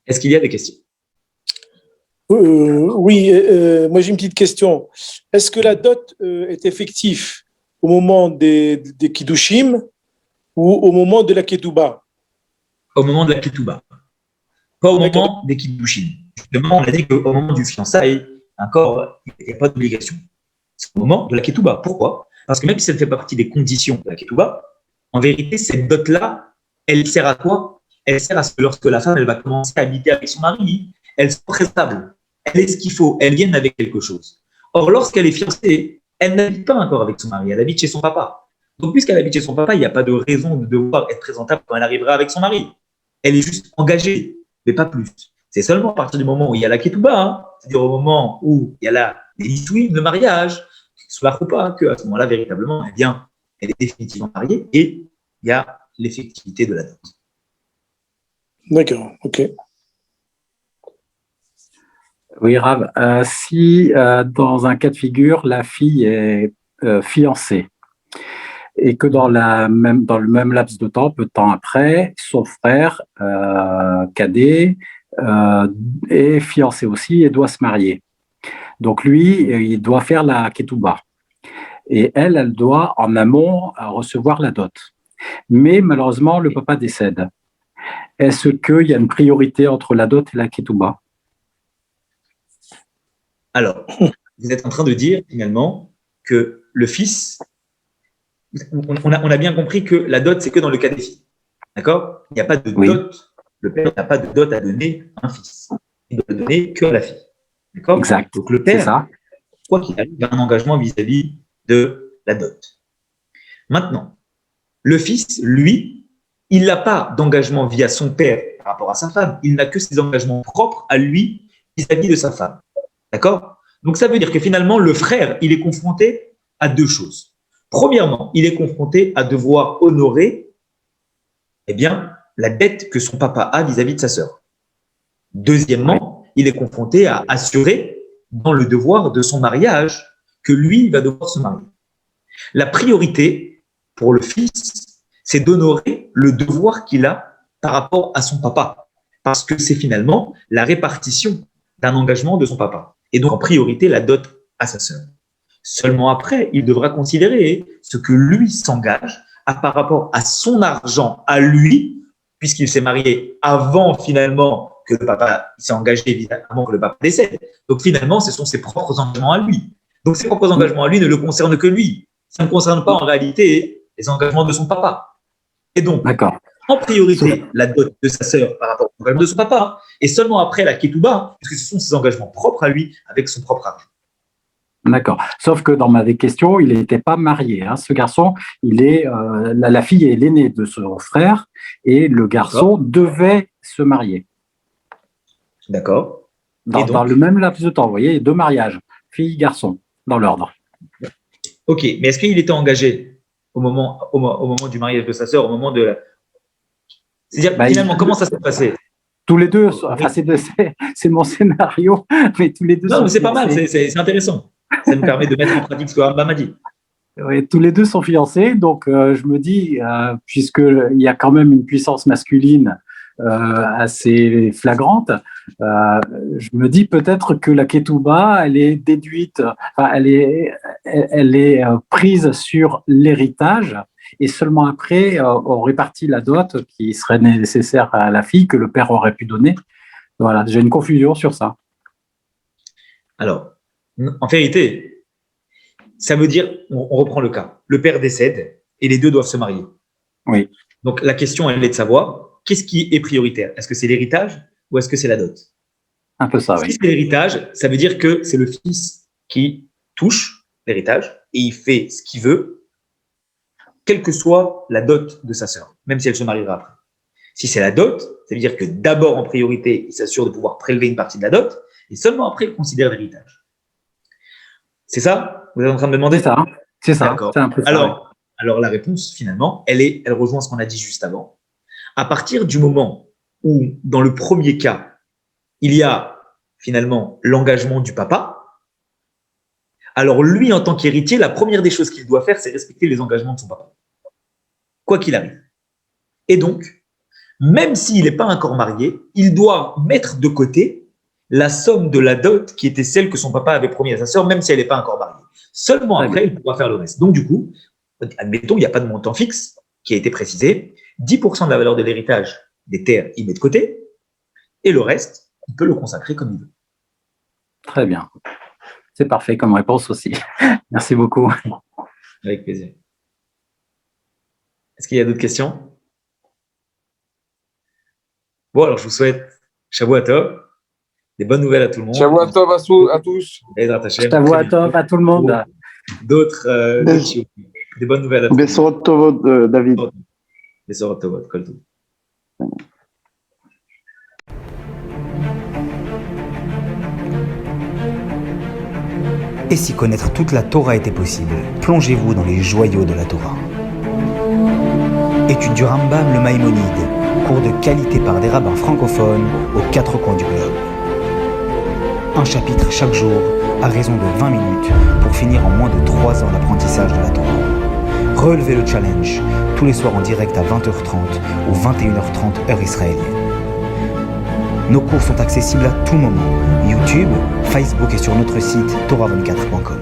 Est-ce qu'il y a des questions? Oui, moi j'ai une petite question. Est-ce que la dot est effective au moment des Kiddushim ou au moment de la Ketouba? Au moment de la ketouba, pas au D'accord. moment des kiddushin. Justement, on a dit qu'au moment du fiançailles, encore, il n'y a pas d'obligation. C'est au moment de la ketouba. Pourquoi? Parce que même si ça ne fait pas partie des conditions de la ketouba, en vérité, cette dot-là, elle sert à quoi? Elle sert à ce que lorsque la femme elle va commencer à habiter avec son mari, elle soit présentable. Elle est ce qu'il faut. Elle vienne avec quelque chose. Or, lorsqu'elle est fiancée, elle n'habite pas encore avec son mari. Elle habite chez son papa. Donc, puisqu'elle habite chez son papa, il n'y a pas de raison de devoir être présentable quand elle arrivera avec son mari. Elle est juste engagée, mais pas plus. C'est seulement à partir du moment où il y a la ketouba, hein, c'est-à-dire au moment où il y a la le mariage, soit ou pas, qu'à ce moment-là, véritablement, eh bien, elle est définitivement mariée et il y a l'effectivité de la dot. D'accord, ok. Oui, Rav, si dans un cas de figure, la fille est fiancée et que dans le même laps de temps, peu de temps après, son frère cadet est fiancé aussi et doit se marier. Donc lui, il doit faire la ketouba. Et elle doit en amont recevoir la dot. Mais malheureusement, le papa décède. Est-ce qu'il y a une priorité entre la dot et la ketouba? Alors, vous êtes en train de dire finalement que le fils, on a bien compris que la dot, c'est que dans le cas des filles. D'accord? Il n'y a pas de Oui. dot. Le père n'a pas de dot à donner à un fils. Il doit le donner que à la fille. D'accord? Exact. Donc le C'est père, ça. quoi qu'il arrive, a un engagement vis-à-vis de la dot. Maintenant, le fils, lui, il n'a pas d'engagement via son père par rapport à sa femme. Il n'a que ses engagements propres à lui vis-à-vis de sa femme. D'accord? Donc ça veut dire que finalement, le frère, il est confronté à deux choses. Premièrement, il est confronté à devoir honorer, eh bien, la dette que son papa a vis-à-vis de sa sœur. Deuxièmement, il est confronté à assurer dans le devoir de son mariage que lui va devoir se marier. La priorité pour le fils, c'est d'honorer le devoir qu'il a par rapport à son papa, parce que c'est finalement la répartition d'un engagement de son papa. Et donc, en priorité, la dot à sa sœur. Seulement après, il devra considérer ce que lui s'engage par rapport à son argent à lui, puisqu'il s'est marié avant finalement que le papa s'est engagé, évidemment que le papa décède. Donc finalement, ce sont ses propres engagements à lui. Donc ses propres engagements à lui ne le concernent que lui. Ça ne concerne pas en réalité les engagements de son papa. Et donc, en priorité, la dot de sa sœur par rapport aux engagements de son papa, et seulement après la ketouba, puisque ce sont ses engagements propres à lui avec son propre argent. D'accord. Sauf que dans ma question, il n'était pas marié. Hein. Ce garçon, la fille est l'aînée de son frère et le garçon devait se marier. D'accord. Dans le même laps de temps, vous voyez, deux mariages, fille-garçon, dans l'ordre. Ok, mais est-ce qu'il était engagé au moment du mariage de sa sœur, au moment de la... C'est-à-dire, finalement, comment ça s'est passé? Tous les deux, enfin, c'est mon scénario, mais tous les deux non, sont mais c'est fiancés. pas mal, c'est intéressant. Ça nous permet de mettre en pratique ce que Rambam m'a dit. Oui, tous les deux sont fiancés, donc je me dis, puisqu'il y a quand même une puissance masculine assez flagrante, je me dis peut-être que la ketouba, elle est déduite, enfin, elle est prise sur l'héritage, et seulement après, on répartit la dot qui serait nécessaire à la fille que le père aurait pu donner. Voilà, j'ai une confusion sur ça. Alors, en vérité, ça veut dire, on reprend le cas, le père décède et les deux doivent se marier. Oui. Donc la question, elle est de savoir, qu'est-ce qui est prioritaire? Est-ce que c'est l'héritage ou est-ce que c'est la dot? Un peu ça, oui. Si c'est l'héritage, ça veut dire que c'est le fils qui touche l'héritage et il fait ce qu'il veut, quelle que soit la dot de sa sœur, même si elle se mariera après. Si c'est la dot, ça veut dire que d'abord, en priorité, il s'assure de pouvoir prélever une partie de la dot et seulement après, il considère l'héritage. C'est ça? Vous êtes en train de me demander? C'est ça. D'accord. C'est un peu ça. Alors, la réponse, finalement, elle rejoint ce qu'on a dit juste avant. À partir du moment où, dans le premier cas, il y a finalement l'engagement du papa, alors lui, en tant qu'héritier, la première des choses qu'il doit faire, c'est respecter les engagements de son papa, quoi qu'il arrive. Et donc, même s'il n'est pas encore marié, il doit mettre de côté la somme de la dot qui était celle que son papa avait promis à sa sœur, même si elle n'est pas encore mariée. Seulement après, il pourra faire le reste. Donc, du coup, admettons, il n'y a pas de montant fixe qui a été précisé. 10% de la valeur de l'héritage des terres, il met de côté. Et le reste, il peut le consacrer comme il veut. Très bien. C'est parfait comme réponse aussi. Merci beaucoup. Avec plaisir. Est-ce qu'il y a d'autres questions? Bon, alors je vous souhaite Shavua Tov, des bonnes nouvelles à tout le monde. Shavua Tov à tous. Shavua Tov à tout le monde. D'autres, des bonnes nouvelles à tout le monde. Besorot Tovot, David. Besorot Tovot, Kol Tov. Et si connaître toute la Torah était possible, plongez-vous dans les joyaux de la Torah. Étude du Rambam, le Maïmonide, cours de qualité par des rabbins francophones aux 4 coins du globe. Un chapitre chaque jour, à raison de 20 minutes, pour finir en moins de 3 ans l'apprentissage de la Torah. Relevez le challenge, tous les soirs en direct à 20h30 ou 21h30 heure israélienne. Nos cours sont accessibles à tout moment, YouTube, Facebook et sur notre site torah24.com.